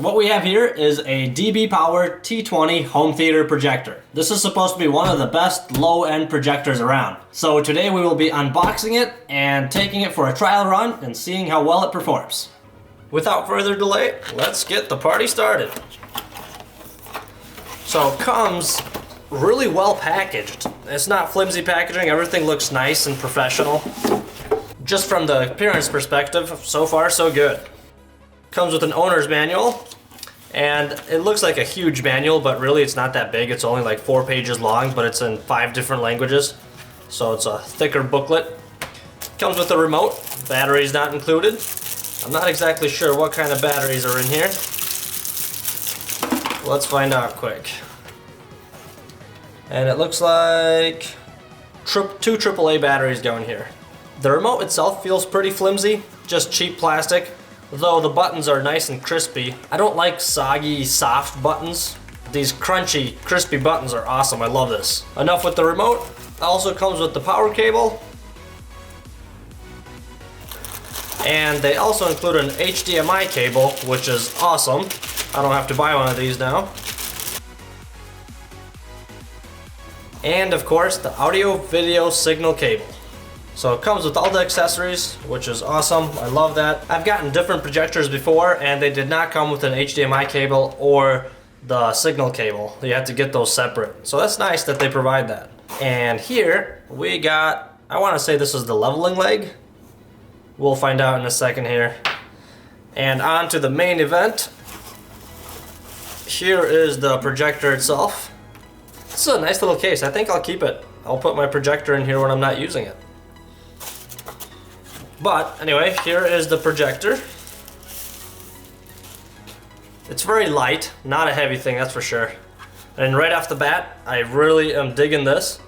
What we have here is a Power T20 home theater projector. This is supposed to be one of the best low-end projectors around. So today we will be unboxing it and taking it for a trial run and seeing how well it performs. Without further delay, let's get the party started. So it comes really well packaged. It's not flimsy packaging, everything looks nice and professional. Just from the appearance perspective, so far so good. Comes with an owner's manual, and it looks like a huge manual, but really it's not that big. It's only like 4 pages long, but it's in 5 different languages. So it's a thicker booklet. Comes with a remote, batteries not included. I'm not exactly sure what kind of batteries are in here. Let's find out quick. And it looks like 2 AAA batteries go in here. The remote itself feels pretty flimsy, just cheap plastic. Though the buttons are nice and crispy. I don't like soggy, soft buttons. These crunchy, crispy buttons are awesome. I love this. Enough with the remote. It also comes with the power cable. And they also include an HDMI cable, which is awesome. I don't have to buy one of these now. And of course, the audio video signal cable. So it comes with all the accessories, which is awesome. I love that. I've gotten different projectors before, and they did not come with an HDMI cable or the signal cable. You have to get those separate. So that's nice that they provide that. And here we got, I want to say this is the leveling leg. We'll find out in a second here. And on to the main event. Here is the projector itself. This is a nice little case. I think I'll keep it. I'll put my projector in here when I'm not using it. But anyway, here is the projector. It's very light, not a heavy thing, that's for sure. And right off the bat, I really am digging this.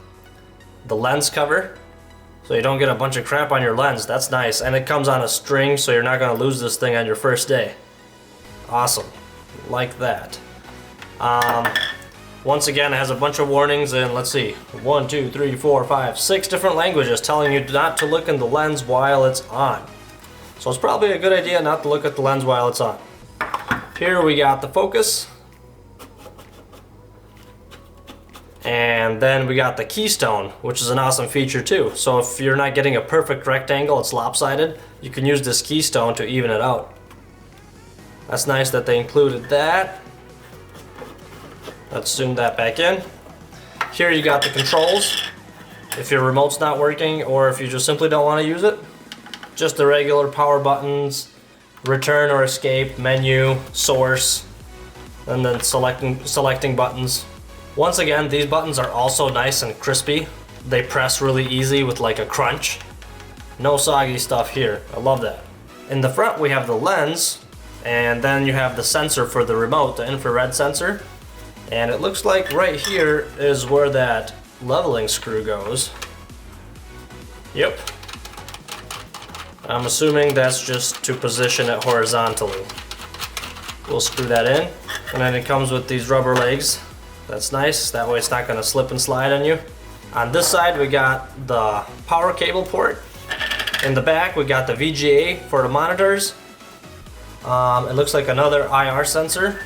The lens cover, so you don't get a bunch of crap on your lens. That's nice. And it comes on a string, so you're not going to lose this thing on your first day. Awesome. Like that. Once again, it has a bunch of warnings in, let's see, 1, 2, 3, 4, 5, 6 different languages telling you not to look in the lens while it's on. So it's probably a good idea not to look at the lens while it's on. Here we got the focus. And then we got the keystone, which is an awesome feature too. So if you're not getting a perfect rectangle, it's lopsided, you can use this keystone to even it out. That's nice that they included that. Let's zoom that back in. Here you got the controls. If your remote's not working or if you just simply don't want to use it. Just the regular power buttons, return or escape, menu, source, and then selecting buttons. Once again, these buttons are also nice and crispy. They press really easy with like a crunch. No soggy stuff here. I love that. In the front we have the lens, and then you have the sensor for the remote, the infrared sensor. And it looks like right here is where that leveling screw goes. Yep. I'm assuming that's just to position it horizontally. We'll screw that in. And then it comes with these rubber legs. That's nice. That way it's not going to slip and slide on you. On this side we got the power cable port. In the back we got the VGA for the monitors. It looks like another IR sensor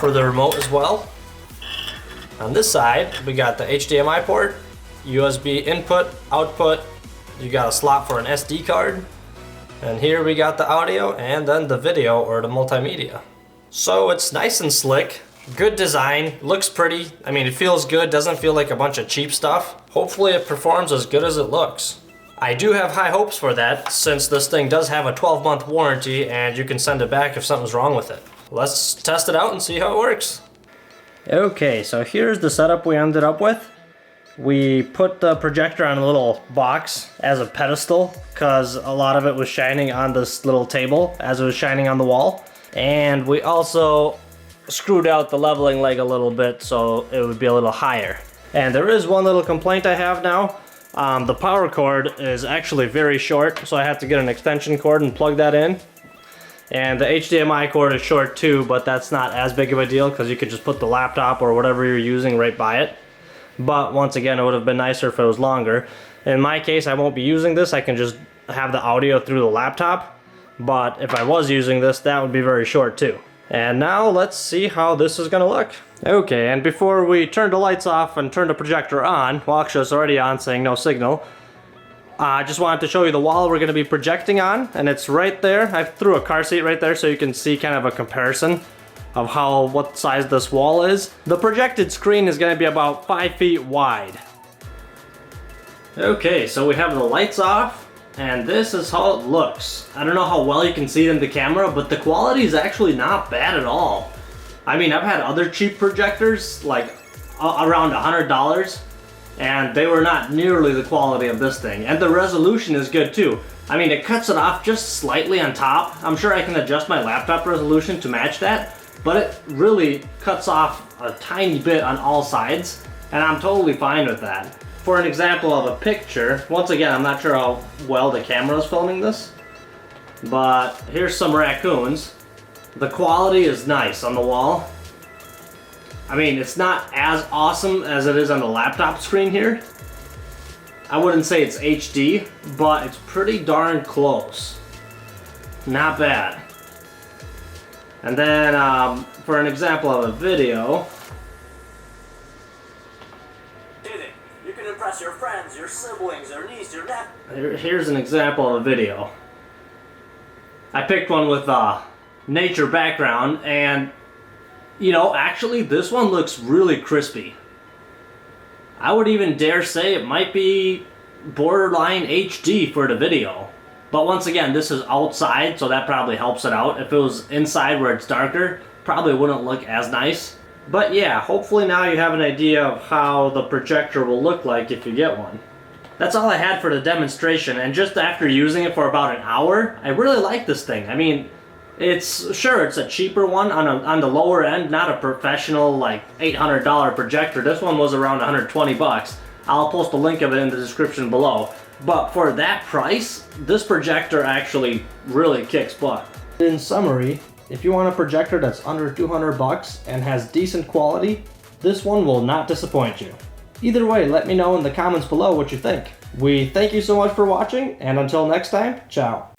for the remote as well. On this side we got the HDMI port, USB input, output, you got a slot for an SD card, and here we got the audio and then the video or the multimedia. So it's nice and slick, good design, looks pretty, I mean it feels good, doesn't feel like a bunch of cheap stuff. Hopefully it performs as good as it looks. I do have high hopes for that since this thing does have a 12-month warranty and you can send it back if something's wrong with it. Let's test it out and see how it works. Okay, so here's the setup we ended up with. We put the projector on a little box as a pedestal because a lot of it was shining on this little table as it was shining on the wall. And we also screwed out the leveling leg a little bit so it would be a little higher. And there is one little complaint I have now. The power cord is actually very short, so I have to get an extension cord and plug that in. And the HDMI cord is short too, but that's not as big of a deal because you could just put the laptop or whatever you're using right by it. But once again, it would have been nicer if it was longer. In my case, I won't be using this. I can just have the audio through the laptop. But if I was using this, that would be very short too. And now let's see how this is gonna look. Okay, and before we turn the lights off and turn the projector on, well actually it's already on saying no signal, I just wanted to show you the wall we're gonna be projecting on, and it's right there. I threw a car seat right there so you can see kind of a comparison of what size this wall is. The projected screen is gonna be about 5 feet wide. Okay, so we have the lights off, and this is how it looks. I don't know how well you can see it in the camera, but the quality is actually not bad at all. I mean, I've had other cheap projectors, like around $100, and they were not nearly the quality of this thing. And the resolution is good too. I mean, it cuts it off just slightly on top. I'm sure I can adjust my laptop resolution to match that, but it really cuts off a tiny bit on all sides, and I'm totally fine with that. For an example of a picture, once again, I'm not sure how well the camera is filming this, but here's some raccoons. The quality is nice on the wall. I mean, it's not as awesome as it is on the laptop screen here. I wouldn't say it's HD, but it's pretty darn close. Not bad. And then, for an example of a video, you can impress your friends, your siblings, your niece, your nephew. Here's an example of a video. I picked one with nature background, and you know, actually this one looks really crispy. I would even dare say it might be borderline HD for the video. But once again, this is outside, so that probably helps it out. If it was inside where it's darker, probably wouldn't look as nice. But yeah, hopefully now you have an idea of how the projector will look like if you get one. That's all I had for the demonstration, and just after using it for about an hour, I really like this thing. I mean, it's a cheaper one on the lower end, not a professional like $800 projector. This one was around 120 bucks. I'll post a link of it in the description below. But for that price, this projector actually really kicks butt. In summary, if you want a projector that's under 200 bucks and has decent quality, this one will not disappoint you. Either way, let me know in the comments below what you think. We thank you so much for watching, and until next time, ciao.